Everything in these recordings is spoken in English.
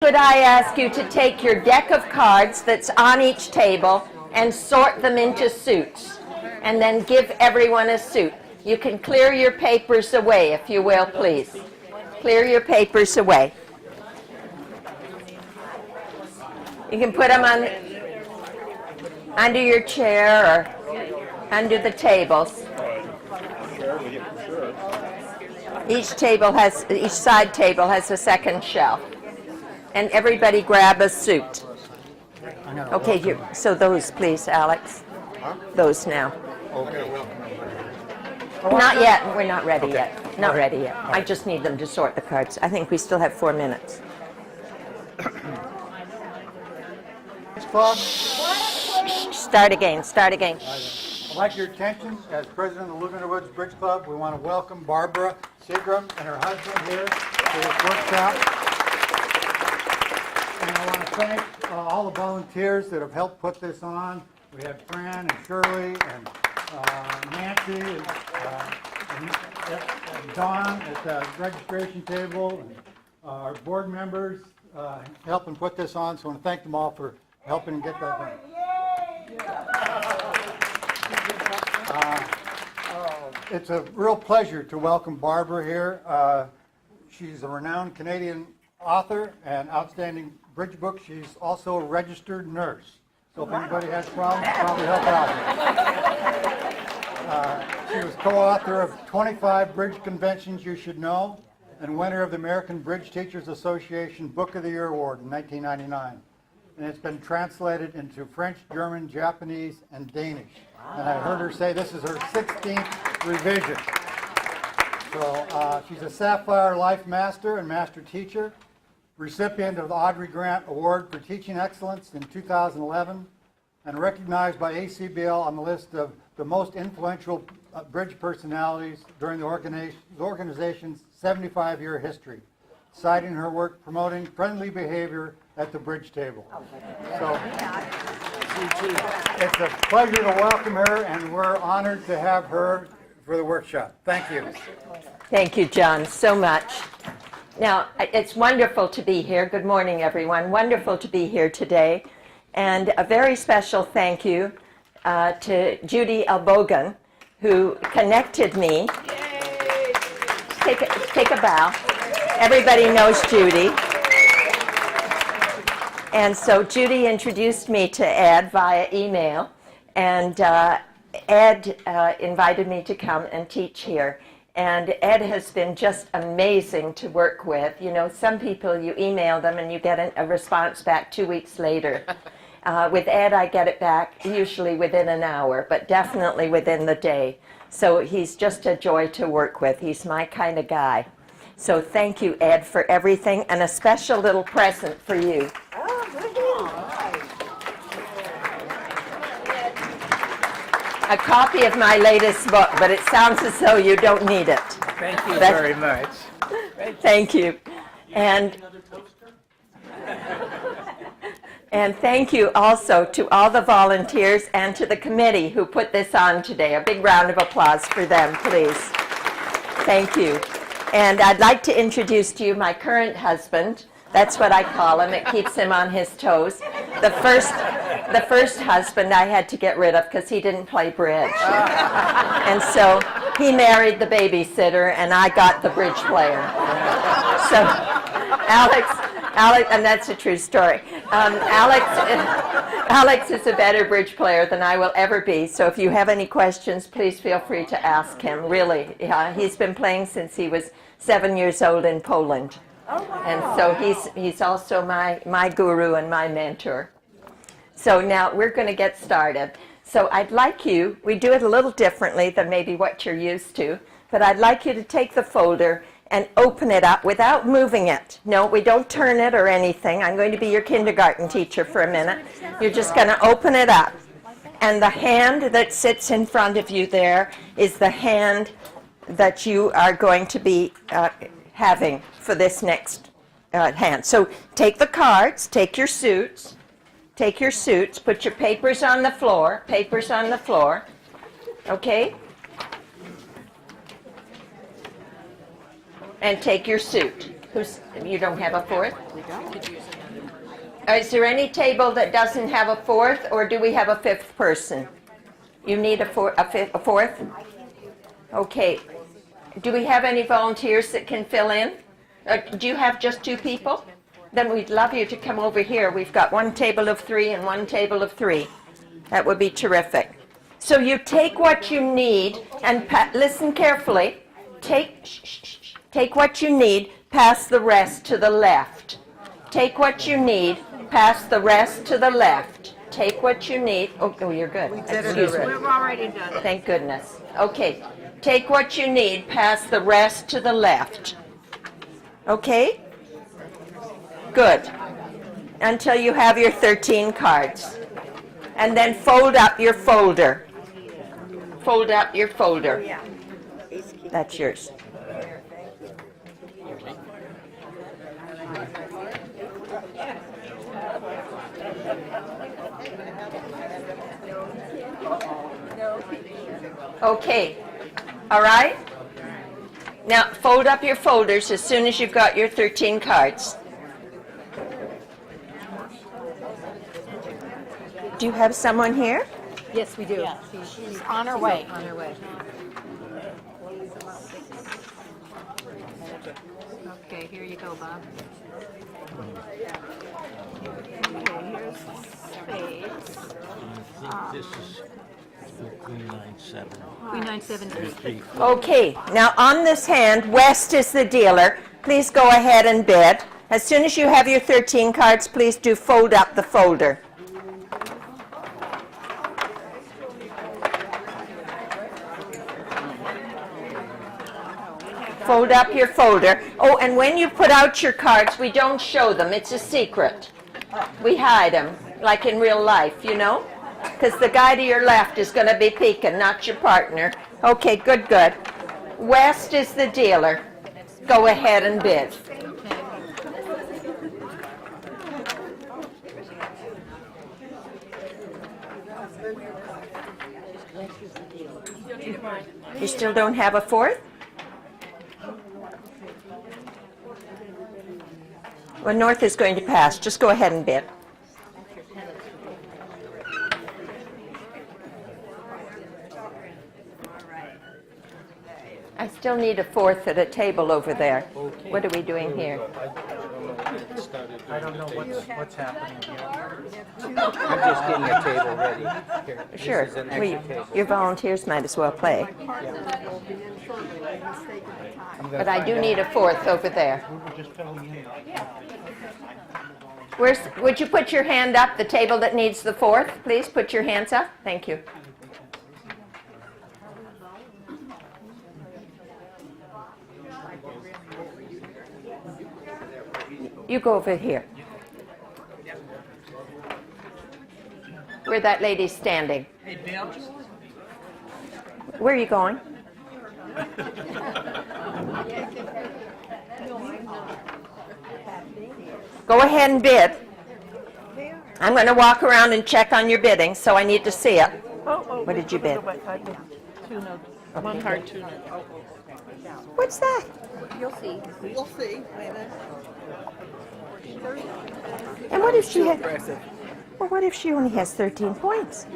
Could I ask you to take your deck of cards that's on each table and sort them into suits, and then give everyone a suit. You can clear your papers away, if you will, please. Clear your papers away. You can put them on under your chair or under the tables. Each side table has a second shelf. And everybody grab a suit. Okay, so those, please, Alex. Those now. Okay. Not yet. We're not ready yet. Not ready yet. I just need them to sort the cards. I think we still have 4 minutes. Start again. Start again. I'd like your attention as president of the Laguna Woods Bridge Club. We want to welcome Barbara Seagram and her husband here to this workshop. And I want to thank all the volunteers that have helped put this on. We have Fran and Shirley and Nancy and Dawn at the registration table, and our board members helping put this on. So I want to thank them all for helping get that done. It's a real pleasure to welcome Barbara here. She's a renowned Canadian author and outstanding bridge book. She's also a registered nurse. So if anybody has problems, probably help out. She was co-author of 25 bridge conventions you should know, and winner of the American Bridge Teachers Association Book of the Year Award in 1999. And it's been translated into French, German, Japanese, and Danish. And I heard her say this is her 16th revision. So she's a Sapphire Life Master and Master Teacher, recipient of the Audrey Grant Award for Teaching Excellence in 2011, and recognized by ACBL on the list of the most influential bridge personalities during the organization's 75-year history, citing her work promoting friendly behavior at the bridge table. So it's a pleasure to welcome her, and we're honored to have her for the workshop. Thank you. Thank you, John, so much. Now, it's wonderful to be here. Good morning, everyone. Wonderful to be here today. And a very special thank you to Judy Albogan, who connected me. Take a bow. Everybody knows Judy. And so Judy introduced me to Ed via email, and Ed invited me to come and teach here. And Ed has been just amazing to work with. You know, some people, you email them and you get a response back 2 weeks later. With Ed, I get it back usually within an hour, but definitely within the day. So he's just a joy to work with. He's my kind of guy. So thank you, Ed, for everything, and a special little present for you. A copy of my latest book, but it sounds as though you don't need it. Thank you very much. Thank you. And thank you also to all the volunteers and to the committee who put this on today. A big round of applause for them, please. Thank you. And I'd like to introduce to you my current husband. That's what I call him. It keeps him on his toes. The first husband I had to get rid of because he didn't play bridge. And so he married the babysitter, and I got the bridge player. So Alex, and that's a true story. Alex is a better bridge player than I will ever be. So if you have any questions, please feel free to ask him. Really, he's been playing since he was 7 years old in Poland. And so he's also my guru and my mentor. So now we're going to get started. So I'd like you, we do it a little differently than maybe what you're used to, but I'd like you to take the folder and open it up without moving it. No, we don't turn it or anything. I'm going to be your kindergarten teacher for a minute. You're just going to open it up. And the hand that sits in front of you there is the hand that you are going to be having for this next hand. So take the cards, take your suits, put your papers on the floor, okay? And take your suit. You don't have a fourth? Is there any table that doesn't have a fourth, or do we have a fifth person? You need a fourth? Okay. Do we have any volunteers that can fill in? Do you have just 2 people? Then we'd love you to come over here. We've got 1 table of 3 and 1 table of 3. That would be terrific. So you take what you need and listen carefully. Take what you need, pass the rest to the left. Take what you need, pass the rest to the left. Take what you need. Oh, you're good. Excuse me. We've already done it. Thank goodness. Okay. Take what you need, pass the rest to the left. Okay? Good. Until you have your 13 cards. And then fold up your folder. Fold up your folder. Yeah. That's yours. Okay. All right? Now, fold up your folders as soon as you've got your 13 cards. Do you have someone here? Yes, we do. Yeah, she's on her way. On her way. Okay, here you go, Bob. Okay, here's spades. This is Queen 9-7. Queen 9-7. Okay. Now, on this hand, West is the dealer. Please go ahead and bid. As soon as you have your 13 cards, please do fold up the folder. Fold up your folder. Oh, and when you put out your cards, we don't show them. It's a secret. We hide them, like in real life, you know? Because the guy to your left is going to be peeking, not your partner. Okay, good, good. West is the dealer. Go ahead and bid. You still don't have a fourth? Well, North is going to pass. Just go ahead and bid. I still need a fourth at a table over there. What are we doing here? I don't know what's happening here. I'm just getting a table ready. Here, this Sure. is an Well, extra table. your volunteers might as well play. But I do need a fourth over there. Would you put your hand up, the table that needs the fourth? Please put your hands up. Thank you. You go over here. Where that lady's standing. Hey, Bill. Where are you going? Go ahead and bid. I'm going to walk around and check on your bidding, so I need to see it. What did you bid? One card, 2 notes. What's that? You'll see. We'll see. Wait a minute. And what if she had... Well, what if she only has 13 points?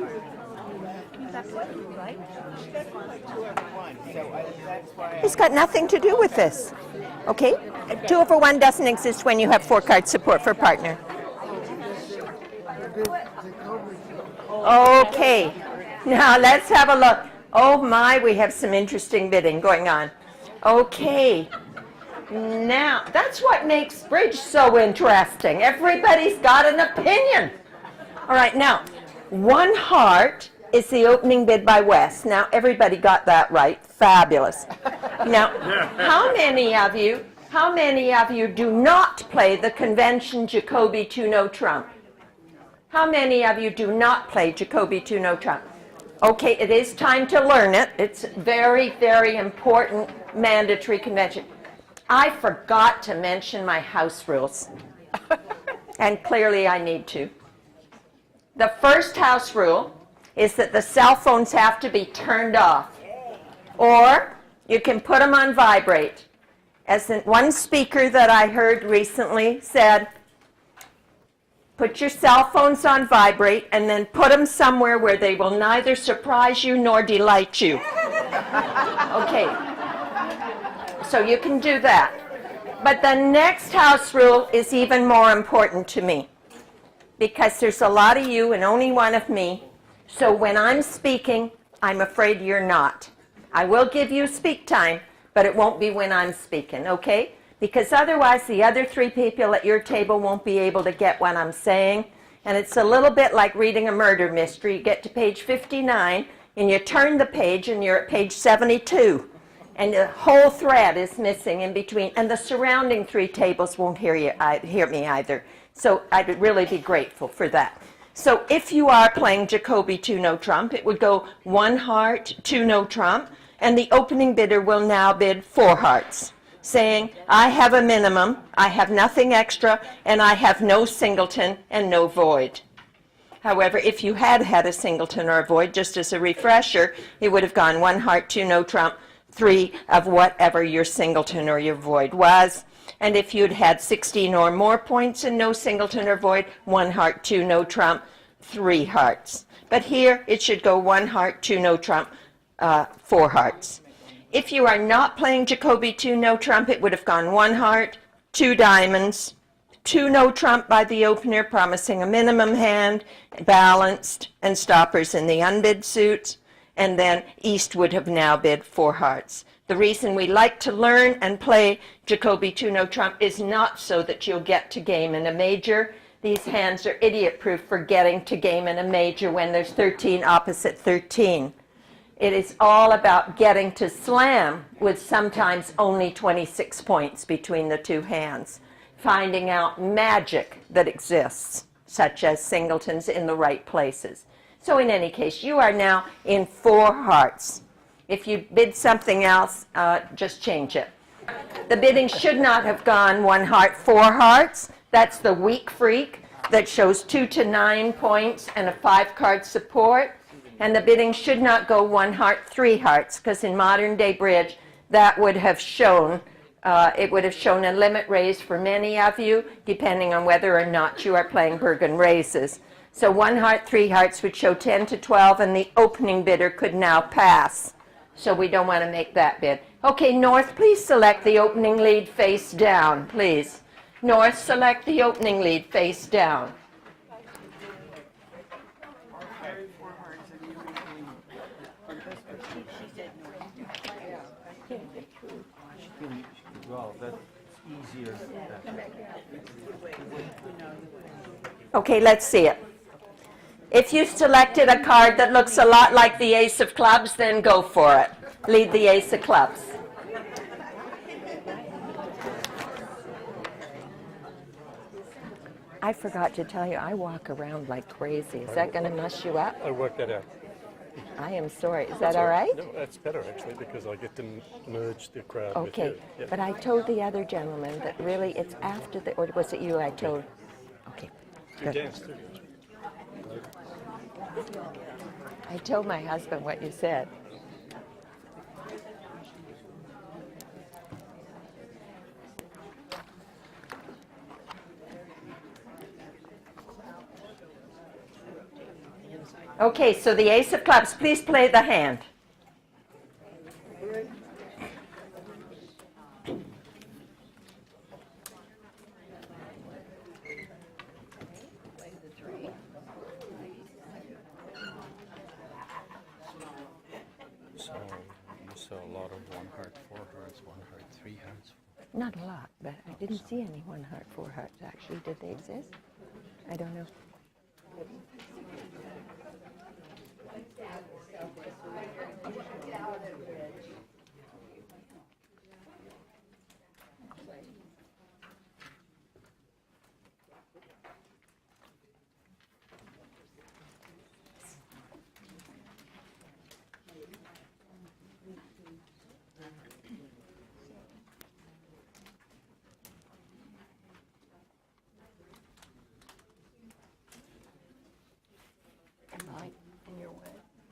It's got nothing to do with this. Okay? 2 over 1 doesn't exist when you have 4-card support for partner. Okay. Now let's have a look. Oh my, we have some interesting bidding going on. Okay. Now, that's what makes bridge so interesting. Everybody's got an opinion. All right, now, 1 heart is the opening bid by West. Now, everybody got that right. Fabulous. Now, how many of you do not play the convention Jacoby 2-no trump? How many of you do not play Jacoby 2-no trump? Okay, it is time to learn it. It's very, very important mandatory convention. I forgot to mention my house rules, and clearly I need to. The first house rule is that the cell phones have to be turned off, or you can put them on vibrate. As one speaker that I heard recently said, put your cell phones on vibrate and then put them somewhere where they will neither surprise you nor delight you. Okay, so you can do that. But the next house rule is even more important to me, because there's a lot of you and only one of me. So when I'm speaking, I'm afraid you're not. I will give you speak time, but it won't be when I'm speaking, okay? Because otherwise the other 3 people at your table won't be able to get what I'm saying. And it's a little bit like reading a murder mystery. You get to page 59 and you turn the page and you're at page 72. And the whole thread is missing in between. And the surrounding 3 tables won't hear me either. So I'd really be grateful for that. So if you are playing Jacoby 2 no trump, it would go 1 heart, 2 no trump. And the opening bidder will now bid 4 hearts, saying, I have a minimum, I have nothing extra, and I have no singleton and no void. However, if you had had a singleton or a void, just as a refresher, it would have gone 1 heart, 2 no trump, 3 of whatever your singleton or your void was. And if you'd had 16 or more points and no singleton or void, 1 heart, 2 no trump, 3 hearts. But here it should go 1 heart, 2 no trump, 4 hearts. If you are not playing Jacoby 2 no trump, it would have gone 1 heart, 2 diamonds, 2 no trump by the opener, promising a minimum hand, balanced, and stoppers in the unbid suits, and then East would have now bid 4 hearts. The reason we like to learn and play Jacoby 2 no trump is not so that you'll get to game in a major. These hands are idiot-proof for getting to game in a major when there's 13 opposite 13. It is all about getting to slam with sometimes only 26 points between the 2 hands, finding out magic that exists, such as singletons in the right places. So in any case, you are now in 4 hearts. If you bid something else, just change it. The bidding should not have gone 1 heart, 4 hearts. That's the weak freak that shows 2 to 9 points and a 5-card support. And the bidding should not go 1 heart, 3 hearts, because in modern day bridge, that would have shown, it would have shown a limit raise for many of you, depending on whether or not you are playing Bergen raises. So 1 heart, 3 hearts would show 10 to 12, and the opening bidder could now pass. So we don't want to make that bid. Okay, North, please select the opening lead face down, please. North, select the opening lead face down. Well, that's easier. Okay, let's see it. If you selected a card that looks a lot like the Ace of Clubs, then go for it. Lead the Ace of Clubs. I forgot to tell you, I walk around like crazy. Is that going to mess you up? I worked that out. I am sorry. Is that all right? No, that's better actually because I get to merge the crowd Okay, with you. Yeah. but I told the other gentleman that really it's after the, or was it you I told? Okay, You good. dance too. I told my husband what you said. Okay, so the Ace of Clubs, please play the hand. So you saw a lot of 1 heart, 4 hearts, 1 heart, 3 hearts. Not a lot, but I didn't see any 1 heart, 4 hearts actually. Did they exist? I don't know.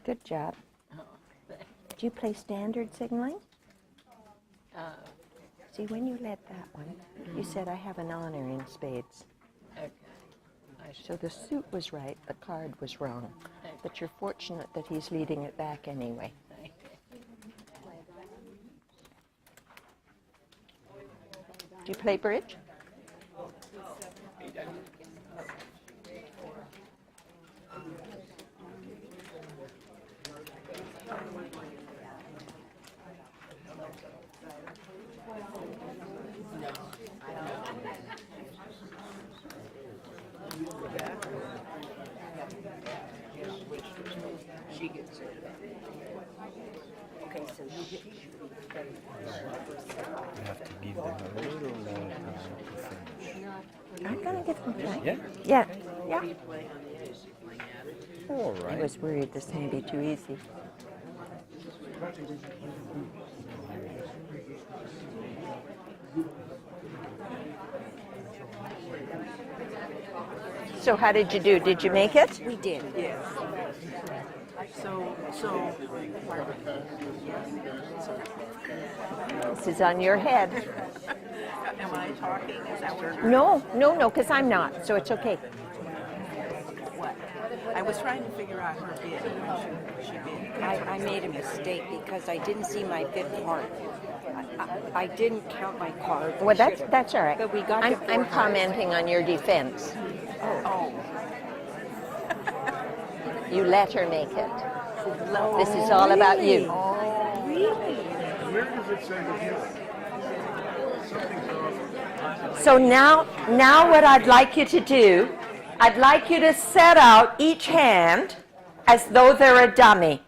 Good job. Do you play standard signaling? See, when you led that one, you said, I have an honor in spades. So the suit was right, the card was wrong. But you're fortunate that he's leading it back anyway. Do you play bridge? She gets it. Okay, so you have to give them a little more time to finish. I'm going to give him time. Yeah? Yeah. Yeah. All I right. was worried this may be too easy. So how did you do? Did you make it? We did. Yes. So, This is on your head. am I talking? Is that what you're... No, because I'm not, so it's okay. What? I was trying to figure out her bid. She bid. I made a mistake because I didn't see my fifth card. I didn't count my cards. Well, that's all right. But we got I'm, to four I'm cards. commenting on your defense. Oh. You let her make it. This is all about you. Where does it say the So now what I'd like you to do, I'd like you to set out each hand as though they're a dummy.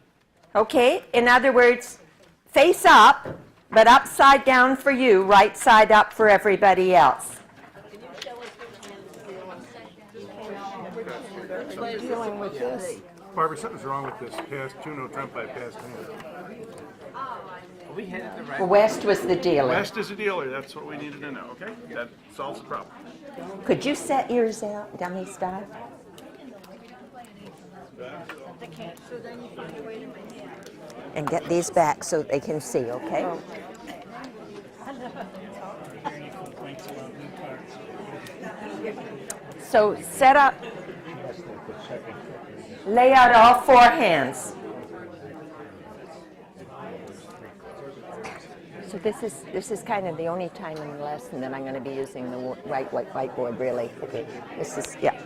Okay? In other words, face up, but upside down for you, right side up for everybody else. Dealing with this. Barbara, something's wrong with this past Juno trump by past hand. We headed the right. West was the dealer. West is a dealer, that's what we needed to know, okay? That solves the problem. Could you set yours out, dummy style? And get these back so they can see, okay? So set up, lay out all four hands. So this is kind of the only time in the lesson that I'm going to be using the whiteboard, really. Okay, this is, yeah.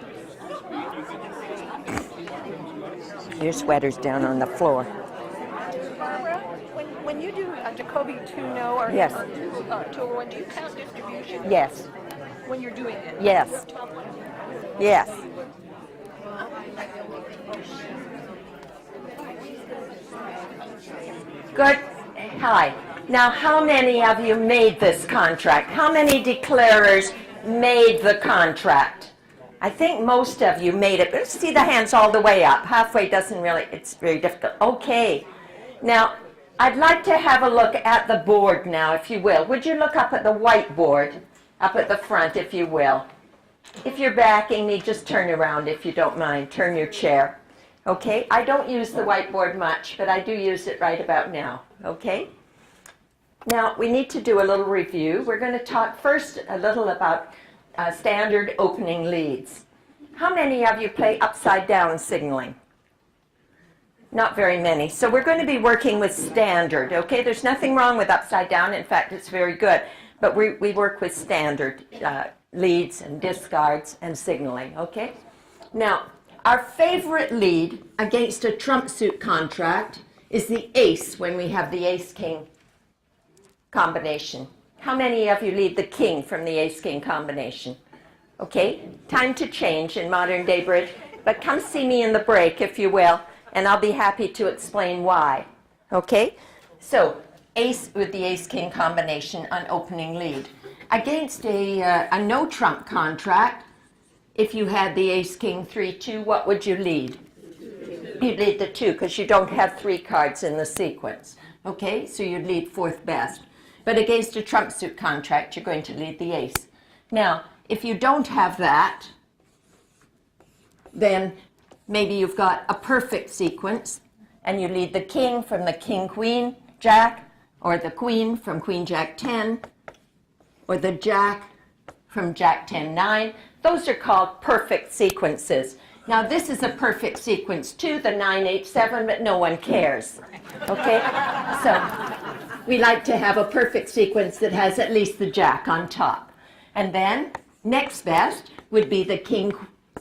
Your sweater's down on the floor. Barbara, when you do a Jacobi 2-no or Yes. 201, do you count distribution Yes, when you're doing it? yes, yes. Good. Hi. Now, how many of you made this contract? How many declarers made the contract? I think most of you made it. Let's see the hands all the way up. Halfway doesn't really, it's very difficult. Okay. Now, I'd like to have a look at the board now, if you will. Would you look up at the whiteboard, up at the front, if you will? If you're backing me, just turn around if you don't mind. Turn your chair. Okay? I don't use the whiteboard much, but I do use it right about now. Okay? Now, we need to do a little review. We're going to talk first a little about standard opening leads. How many of you play upside down signaling? Not very many. So we're going to be working with standard, okay? There's nothing wrong with upside down. In fact, it's very good. But we work with standard leads and discards and signaling, okay? Now, our favorite lead against a trump suit contract is the ace when we have the ace-king combination. How many of you lead the king from the ace-king combination? Okay, time to change in modern day bridge, but come see me in the break, if you will, and I'll be happy to explain why. Okay, so ace with the ace-king combination on opening lead. Against a no trump contract, if you had the ace-king 3-2, what would you lead? You'd lead the 2 because you don't have 3 cards in the sequence. Okay, so you'd lead 4th best. But against a trump suit contract, you're going to lead the ace. Now, if you don't have that, then maybe you've got a perfect sequence, and you lead the king from the king, queen, jack, or the queen from queen, jack, 10, or the jack from jack 10, 9. Those are called perfect sequences. Now this is a perfect sequence too, the 9, 8, 7, but no one cares. Okay? So we like to have a perfect sequence that has at least the jack on top. And then next best would be the king.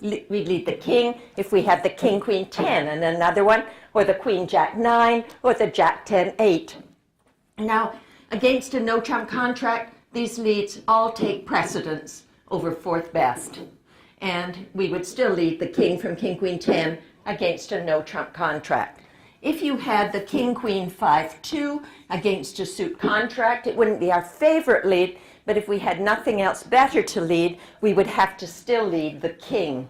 We'd lead the king if we had the king, queen, 10, and another one, or the queen, jack, 9, or the jack, 10, 8. Now, against a no-trump contract, these leads all take precedence over fourth best. And we would still lead the king from king, queen, 10 against a no-trump contract. If you had the king, queen, 5, 2 against a suit contract, it wouldn't be our favorite lead, but if we had nothing else better to lead, we would have to still lead the king.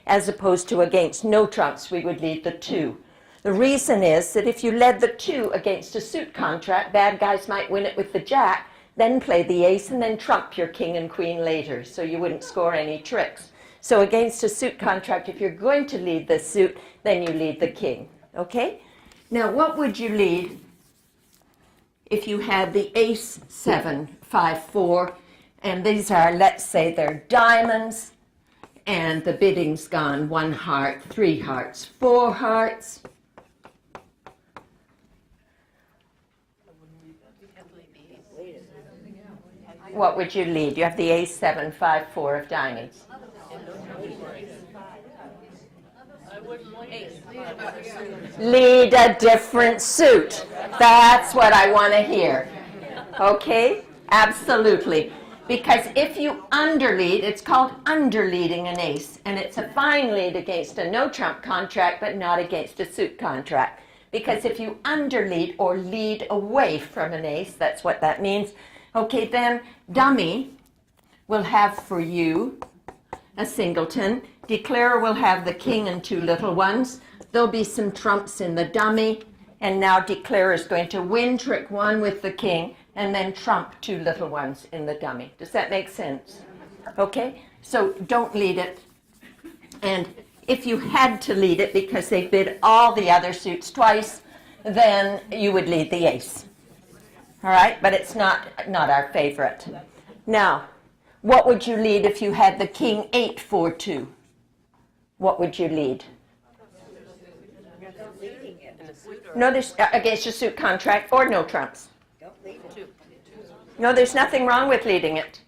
As opposed to against no trumps, we would lead the 2. The reason is that if you led the 2 against a suit contract, bad guys might win it with the jack, then play the ace, and then trump your king and queen later, so you wouldn't score any tricks. So against a suit contract, if you're going to lead the suit, then you lead the king. Okay? Now, what would you lead if you had the ace, 7, 5, 4, and these are, let's say, they're diamonds, and the bidding's gone 1 heart, 3 hearts, 4 hearts. What would you lead? You have the ace, 7, 5, 4 of diamonds. Lead a different suit. That's what I want to hear. Okay? Absolutely. Because if you underlead, it's called underleading an ace, and it's a fine lead against a no-trump contract, but not against a suit contract. Because if you underlead or lead away from an ace, that's what that means. Okay, then dummy will have for you a singleton. Declarer will have the king and 2 little ones. There'll be some trumps in the dummy, and now declarer is going to win trick 1 with the king, and then trump 2 little ones in the dummy. Does that make sense? Okay, so don't lead it. And if you had to lead it because they bid all the other suits twice, then you would lead the ace. All right, but it's not our favorite. Now, what would you lead if you had the king, 8, 4, 2? What would you lead? No, there's against a suit contract or no trumps. No, there's nothing wrong with leading it.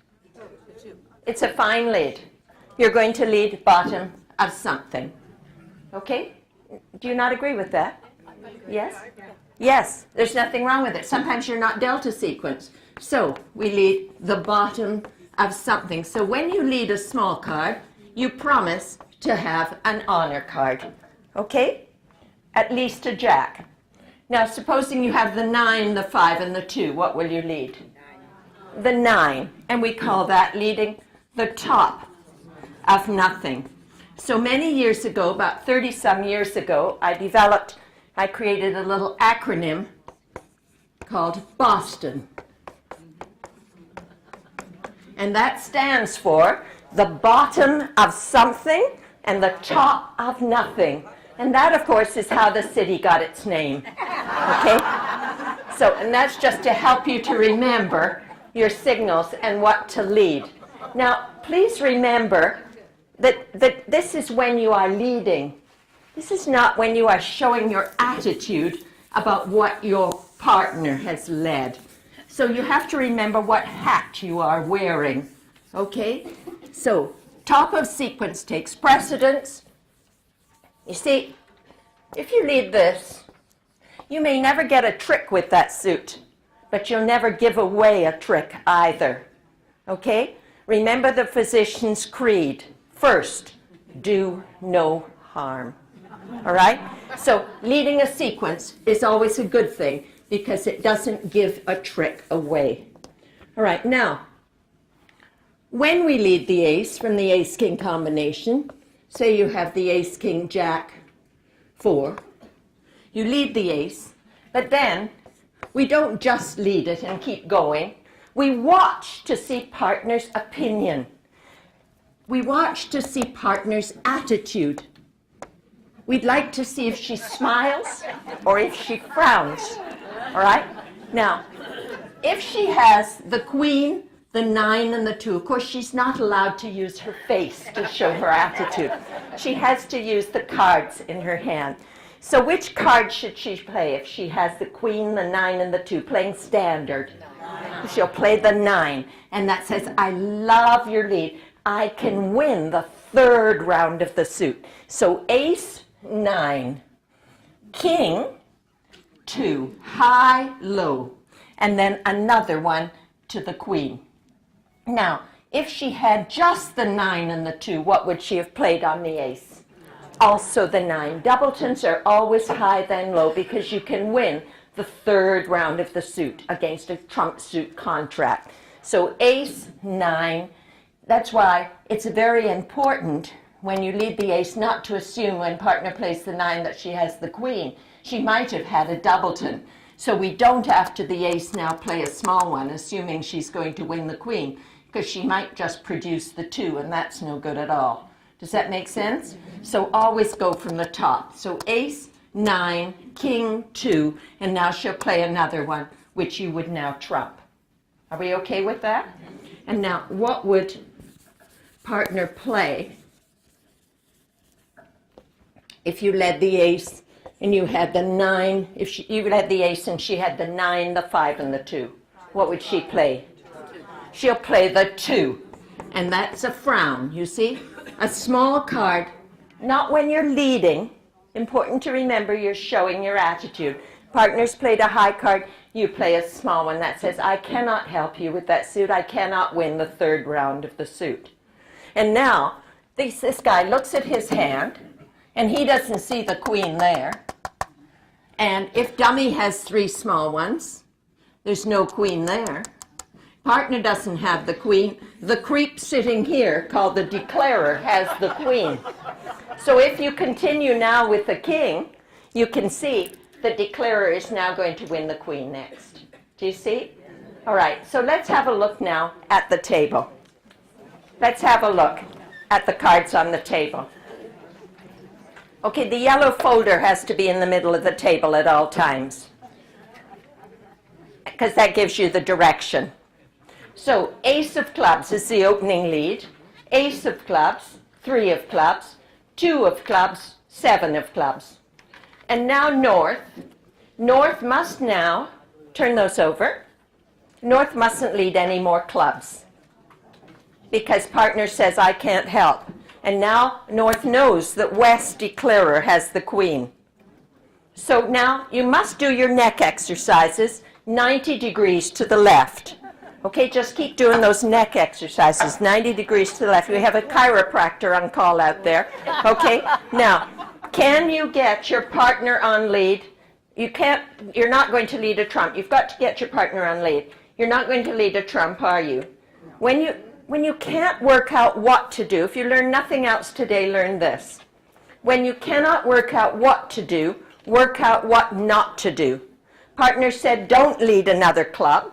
It's a fine lead. You're going to lead bottom of something. Okay? Do you not agree with that? Yes? Yes, there's nothing wrong with it. Sometimes you're not dealt a sequence. So we lead the bottom of something. So when you lead a small card, you promise to have an honor card. Okay? At least a jack. Now, supposing you have the 9, the 5, and the 2, what will you lead? The 9. And we call that leading the top of nothing. So many years ago, about 30-some years ago, I created a little acronym called Boston. And that stands for the bottom of something and the top of nothing. And that, of course, is how the city got its name. Okay? So, and that's just to help you to remember your signals and what to lead. Now, please remember that this is when you are leading. This is not when you are showing your attitude about what your partner has led. So you have to remember what hat you are wearing. Okay? So, top of sequence takes precedence. You see, if you lead this, you may never get a trick with that suit, but you'll never give away a trick either. Okay? Remember the physician's creed. First, do no harm. All right? So leading a sequence is always a good thing because it doesn't give a trick away. All right, now, when we lead the ace from the ace-king combination, say you have the ace-king-jack 4, you lead the ace, but then we don't just lead it and keep going. We watch to see partner's opinion. We watch to see partner's attitude. We'd like to see if she smiles or if she frowns. All right? Now, if she has the queen, the 9 and the 2. Of course, she's not allowed to use her face to show her attitude. She has to use the cards in her hand. So which card should she play if she has the queen, the 9, and the 2, playing standard? She'll play the 9, and that says, I love your lead. I can win the 3rd round of the suit. So ace, 9, king, 2, high, low, and then another one to the queen. Now, if she had just the 9 and the 2, what would she have played on the ace? Also the 9. Doubletons are always high then low because you can win the 3rd round of the suit against a trump suit contract. So ace, 9, that's why it's very important when you lead the ace not to assume when partner plays the 9 that she has the queen. She might have had a doubleton. So we don't, after the ace, now play a small one, assuming she's going to win the queen, because she might just produce the 2, and that's no good at all. Does that make sense? So always go from the top. So ace, 9, king, 2, and now she'll play another one, which you would now trump. Are we okay with that? And now, what would partner play if you led the ace and you had the 9, if you led the ace and she had the 9, the 5, and the 2? What would she play? She'll play the 2, and that's a frown, you see? A small card, not when you're leading. Important to remember you're showing your attitude. Partners played a high card, you play a small one that says, I cannot help you with that suit. I cannot win the 3rd round of the suit. And now, this guy looks at his hand, and he doesn't see the queen there. And if dummy has 3 small ones, there's no queen there. Partner doesn't have the queen. The creep sitting here, called the declarer, has the queen. So if you continue now with the king, you can see the declarer is now going to win the queen next. Do you see? All right, so let's have a look now at the table. Let's have a look at the cards on the table. Okay, the yellow folder has to be in the middle of the table at all times, because that gives you the direction. So ace of clubs is the opening lead, ace of clubs, 3 of clubs, 2 of clubs, 7 of clubs. And now North. North must now turn those over. North mustn't lead any more clubs because partner says, I can't help. And now North knows that West declarer has the queen. So now you must do your neck exercises 90 degrees to the left. Okay, just keep doing those neck exercises, 90 degrees to the left. We have a chiropractor on call out there. Okay, now, can you get your partner on lead? You're not going to lead a trump. You've got to get your partner on lead. You're not going to lead a trump, are you? When you can't work out what to do, if you learn nothing else today, learn this. When you cannot work out what to do, work out what not to do. Partner said, don't lead another club.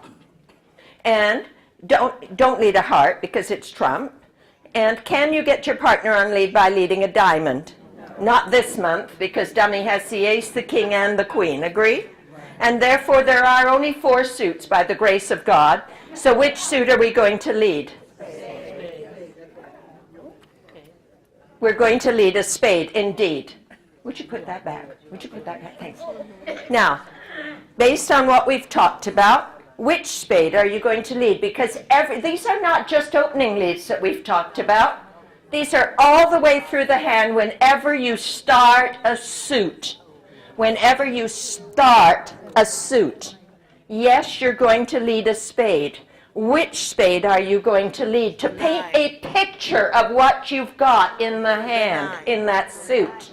And don't lead a heart because it's trump. And can you get your partner on lead by leading a diamond? No. Not this month because dummy has the ace, the king, and the queen. Agree? And therefore there are only 4 suits by the grace of God. So which suit are we going to lead? We're going to lead a spade, indeed. Would you put that back? Would you put that back? Thanks. Now, based on what we've talked about, which spade are you going to lead? Because these are not just opening leads that we've talked about. These are all the way through the hand whenever you start a suit. Whenever you start a suit. Yes, you're going to lead a spade. Which spade are you going to lead? To paint a picture of what you've got in the hand, in that suit.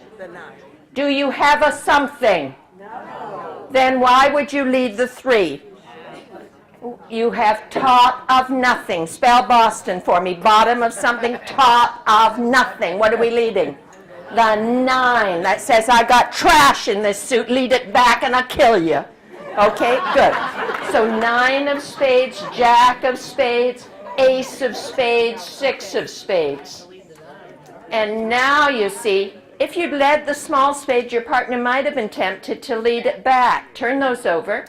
Do you have a something? No. Then why would you lead the 3? You have top of nothing. Spell Boston for me. Bottom of something, top of nothing. What are we leading? The 9. That says, I got trash in this suit. Lead it back and I'll kill you. Okay, good. So 9 of spades, jack of spades, ace of spades, 6 of spades. And now you see, if you'd led the small spade, your partner might have been tempted to lead it back. Turn those over.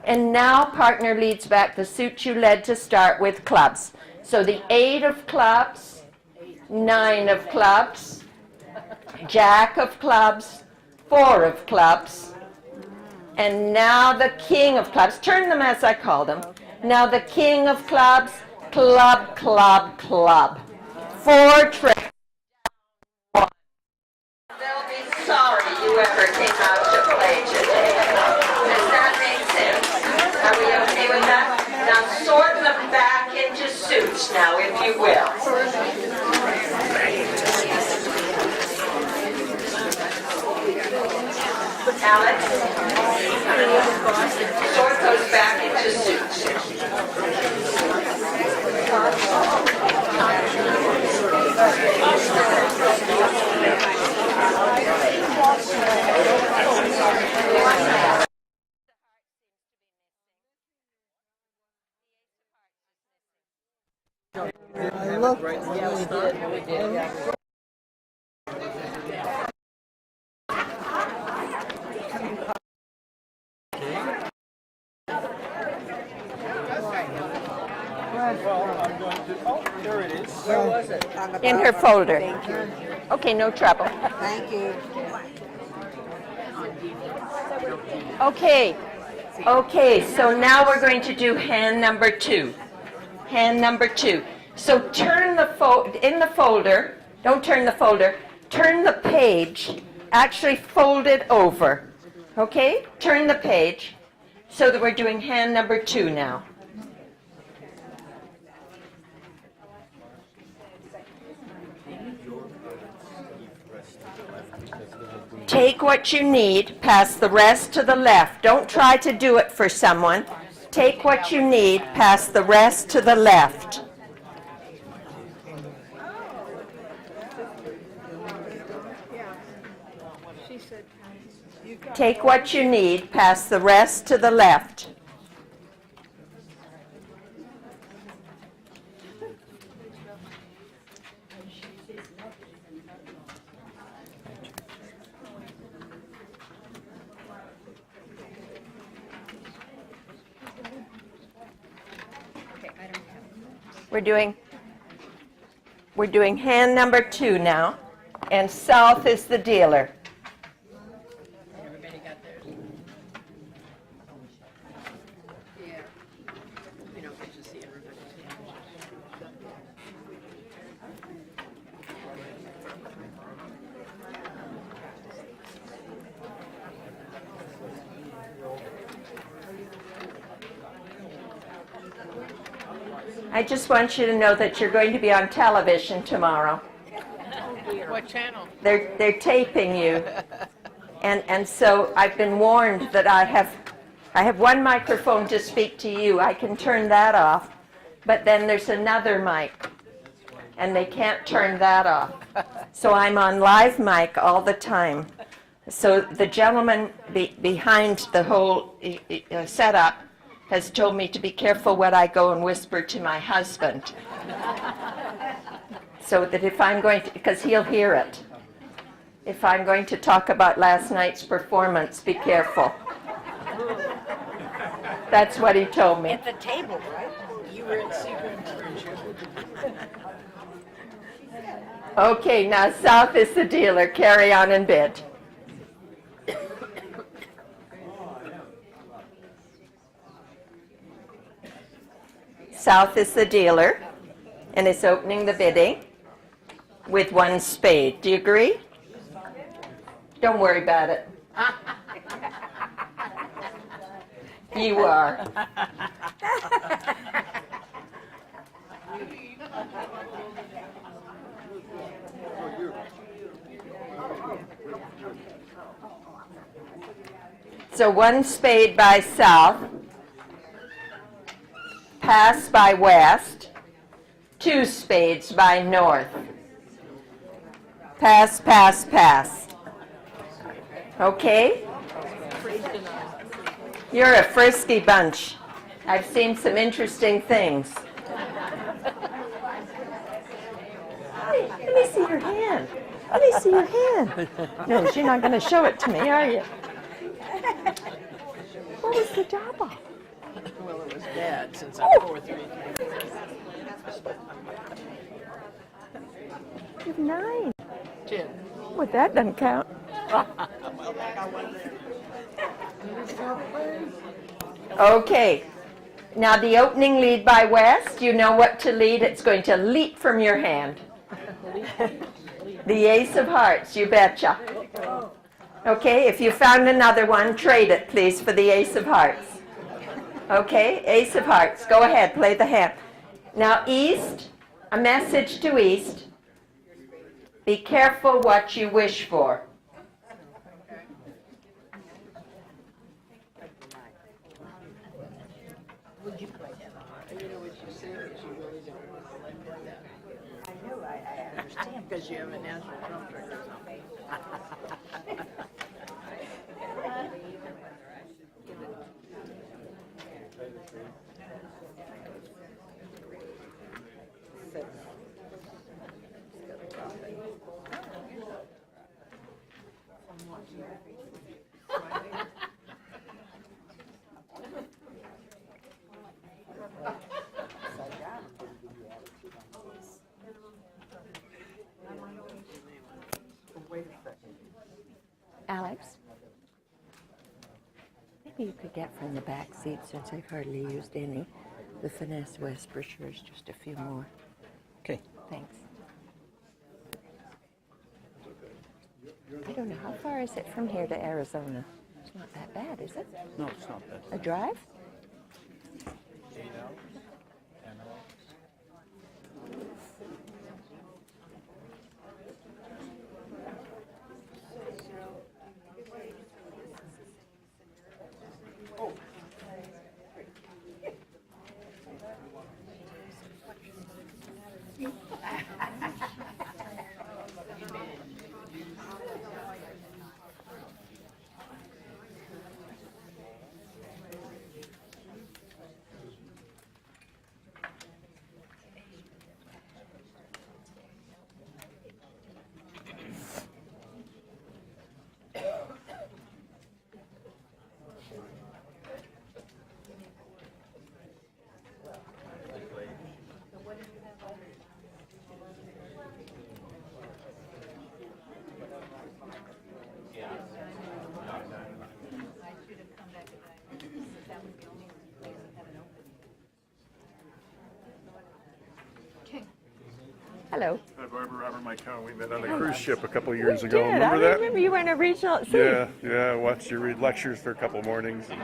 And now partner leads back the suit you led to start with clubs. So the 8 of clubs, 9 of clubs, Jack of clubs, 4 of clubs, and now the King of clubs. Turn them as I call them. Now the King of clubs, club, club, club. 4 tricks. They'll be sorry you ever came out to play today. Does that make sense? Are we okay with that? Now sort them back into suits now, if you will. Alex, sort those back into suits. There it is. Where was it? In her folder. Okay, no trouble. Thank you. Okay. Okay, so now we're going to do hand number 2. Hand number 2. So turn the in the folder, don't turn the folder, turn the page, actually fold it over. Okay? Turn the page so that we're doing hand number 2 now. Take what you need, pass the rest to the left. Don't try to do it for someone. Take what you need, pass the rest to the left. Take what you need, pass the rest to the left. We're doing hand number 2 now, and south is the dealer. Everybody got theirs? Yeah. You don't get to see everybody. I just want you to know that you're going to be on television tomorrow. What channel? They're taping you. And so I've been warned that I have one microphone to speak to you. I can turn that off. But then there's another mic. And they can't turn that off. So I'm on live mic all the time. So the gentleman behind the whole setup has told me to be careful what I go and whisper to my husband. So that if I'm going to, because he'll hear it. If I'm going to talk about last night's performance, be careful. That's what he told me. At the table, right? You were at Seagram, weren't you? Okay, now south is the dealer. Carry on and bid. South is the dealer, and it's opening the bidding with 1 spade. Do you agree? Don't worry about it. You are. So 1 spade by south, pass by west, 2 spades by north. Pass, pass, pass. Okay? You're a frisky bunch. I've seen some interesting things. Hey, let me see your hand. Let me see your hand. No, you're not going to show it to me, are you? What was the double? Well, it was bad since I'm 4-3. You have 9. 10. Well, that doesn't count. Okay. Now the opening lead by West, you know what to lead. It's going to leap from your hand. The Ace of Hearts, you betcha. Okay, if you found another one, trade it, please, for the Ace of Hearts. Okay, Ace of Hearts. Go ahead, play the hand. Now, East, a message to East. Be careful what you wish for. Because you have a national trump trick or something. Alex, maybe you could get from the back seat, since I've hardly used any, the Finesse West brochures, just a few more. Okay. Thanks. I don't know, how far is it from here to Arizona? It's not that bad, is it? No, it's not bad. A drive? 8 hours? 10 hours? Hello. Hi, Barbara. Robert, Mike Cohen. We met on a cruise ship a couple of years ago. I Remember that? remember you were in a regional at sea. Yeah. I watched you read lectures for a couple mornings. And,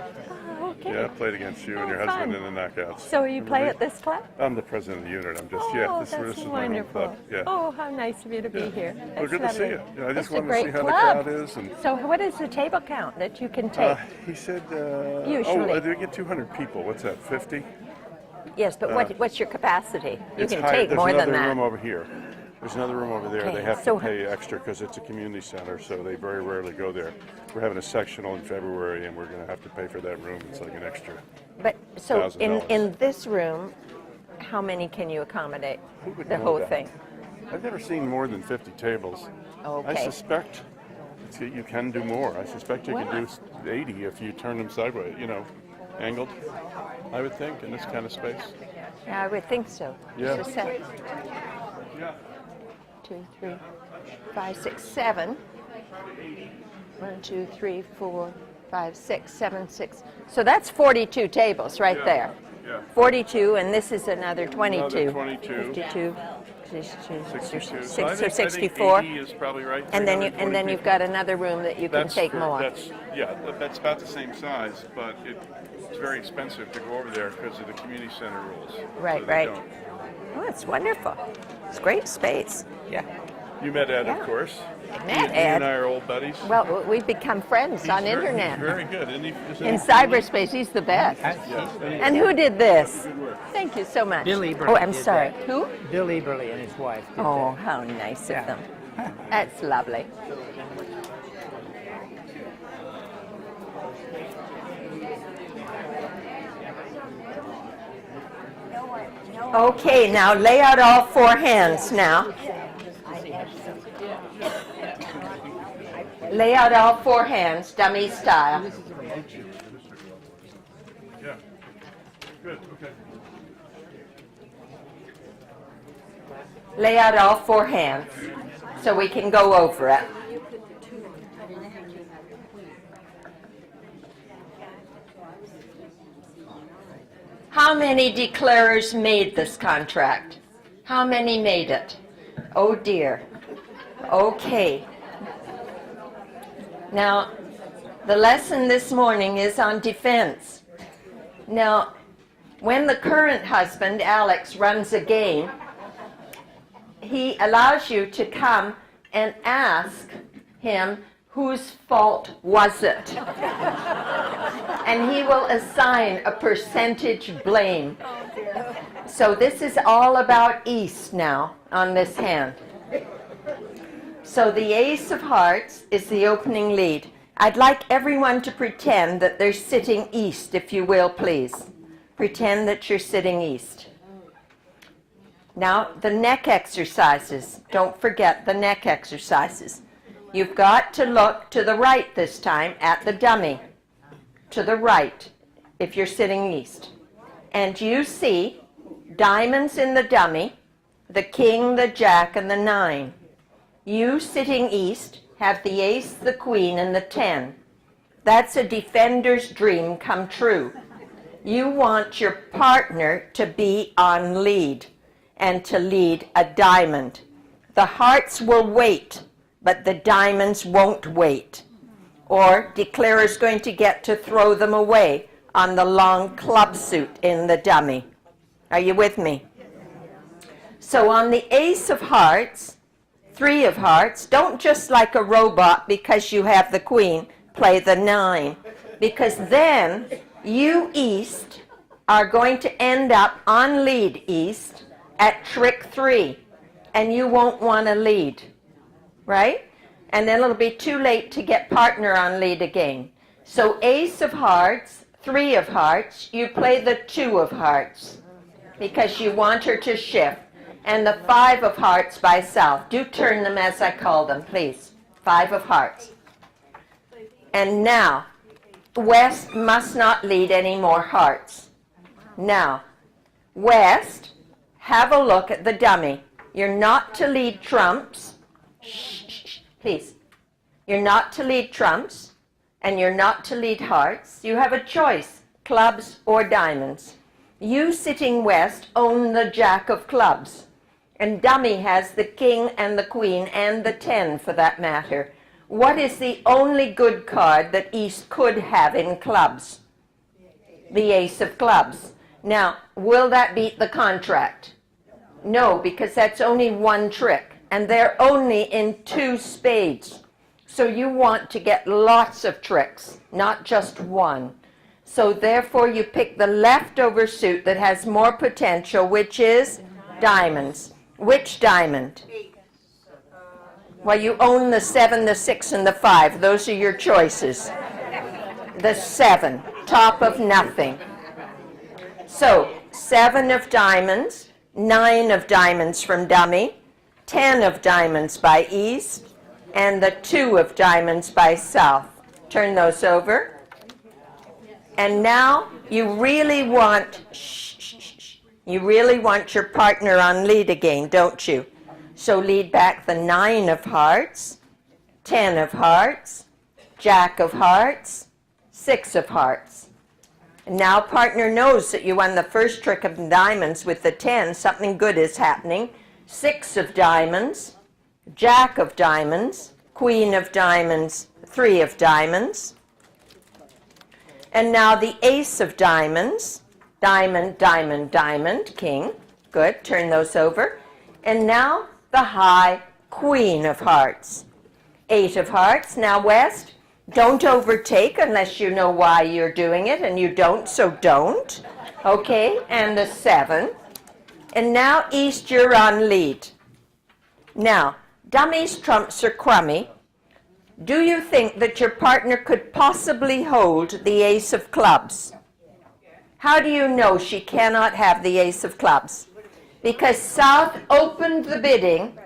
Oh, okay. yeah, played against you and Oh, your husband fun. in the knockouts. So you Remember play me? at this club? I'm the president of the unit. I'm just, Oh, this that's is my home wonderful. club. Yeah. Oh, how nice of you to be Yeah. here. Well, That's good to see lovely. you. Yeah, I just It's a wanted to great see how club. the crowd is. And So what is the table count that you can take? he said, Usually. they get 200 people. What's that, 50? Yes, but what's your capacity? You It's can higher. take There's more another than that. room over here. There's another room over there. Okay, They have so- to pay extra because it's a community center, so they very rarely go there. We're having a sectional in February, and we're going to have to pay for that room. It's like an extra. But so $1,000. in this room, how many can you accommodate? Who would The know whole that? thing. I've never seen more than 50 tables. I Okay. suspect you can do more. I suspect you Wow. can do 80 if you turn them sideways, angled, I would think, in this kind of space. Yeah, I would think so. Yeah. Just a sec. Yeah. 2, 3, 5, 6, 7. 1, 2, 3, 4, 5, 6, 7, 6. So that's 42 tables right Yeah. there. Yeah. 42, and this is another 22. Another 22. 52, 62, 62. 6 So I or think 64. 80 is probably right. And then 320 you've people. got another room that you can take more. That's about the same size, but it's very expensive to go over there because of the community center rules. Right, So they right. don't. Oh, it's wonderful. It's great space. Yeah. You met Ed, Yeah. of course. Met He and Ed. I are old buddies. Well, we've become friends He's on very- internet. He's very good, isn't he? In cyberspace, he's the best. Yes. And who did this? Thank you so much. Bill Eberle Oh, I'm did sorry. that. Who? Bill Eberle and his wife. did Oh, that. how nice Yeah. of them. That's lovely. Okay, now lay out all 4 hands now. Lay out all 4 hands, dummy style. Yeah. Good, okay. Lay out all four hands so we can go over it. How many declarers made this contract? How many made it? Oh dear. Okay. Now, the lesson this morning is on defense. Now, when the current husband, Alex, runs a game, he allows you to come and ask him whose fault was it. And he will assign a percentage blame. So this is all about east now on this hand. So the ace of hearts is the opening lead. I'd like everyone to pretend that they're sitting east, if you will, please. Pretend that you're sitting east. Now, the neck exercises. Don't forget the neck exercises. You've got to look to the right this time at the dummy. To the right, if you're sitting east. And you see diamonds in the dummy, the king, the jack, and the 9. You sitting east have the ace, the queen, and the 10. That's a defender's dream come true. You want your partner to be on lead and to lead a diamond. The hearts will wait, but the diamonds won't wait. Or declarer's going to get to throw them away on the long club suit in the dummy. Are you with me? So on the ace of hearts, 3 of hearts, don't just like a robot because you have the queen, play the 9. Because then you east are going to end up on lead east at trick 3. And you won't want to lead. Right? And then it'll be too late to get partner on lead again. So ace of hearts, 3 of hearts, you play the 2 of hearts because you want her to shift. And the 5 of hearts by south. Do turn them as I call them, please. 5 of hearts. And now, west must not lead any more hearts. Now, west, have a look at the dummy. You're not to lead trumps. Shh, please. You're not to lead trumps, and you're not to lead hearts. You have a choice, clubs or diamonds. You sitting west own the jack of clubs, and dummy has the king and the queen and the 10 for that matter. What is the only good card that east could have in clubs? The ace of clubs. Now, will that beat the contract? No, because that's only one trick, and they're only in 2 spades. So you want to get lots of tricks, not just one. So therefore you pick the leftover suit that has more potential, which is diamonds. Which diamond? Well, you own the 7, the 6, and the 5. Those are your choices. The 7, top of nothing. So 7 of diamonds, 9 of diamonds from dummy, 10 of diamonds by east, and the 2 of diamonds by south. Turn those over. And now you really want, you really want your partner on lead again, don't you? So lead back the 9 of hearts, 10 of hearts, jack of hearts, 6 of hearts. And now partner knows that you won the first trick of diamonds with the 10. Something good is happening. 6 of diamonds, jack of diamonds, queen of diamonds, 3 of diamonds. And now the ace of diamonds, diamond, diamond, diamond, king. Good, turn those over. And now the high queen of hearts. 8 of hearts, now west. Don't overtake unless you know why you're doing it, and you don't, so don't. Okay, and the 7. And now east, you're on lead. Now, dummies, trumps are crummy. Do you think that your partner could possibly hold the ace of clubs? How do you know she cannot have the ace of clubs? Because south opened the bidding,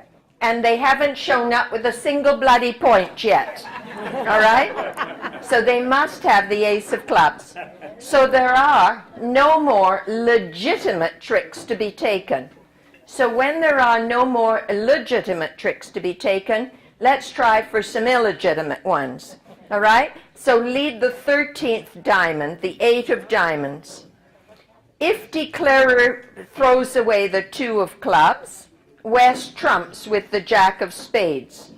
and they haven't shown up with a single bloody point yet. All right? So they must have the ace of clubs. So there are no more legitimate tricks to be taken. So when there are no more legitimate tricks to be taken, let's try for some illegitimate ones. All right? So lead the 13th diamond, the 8 of diamonds. If declarer throws away the 2 of clubs, West trumps with the Jack of spades.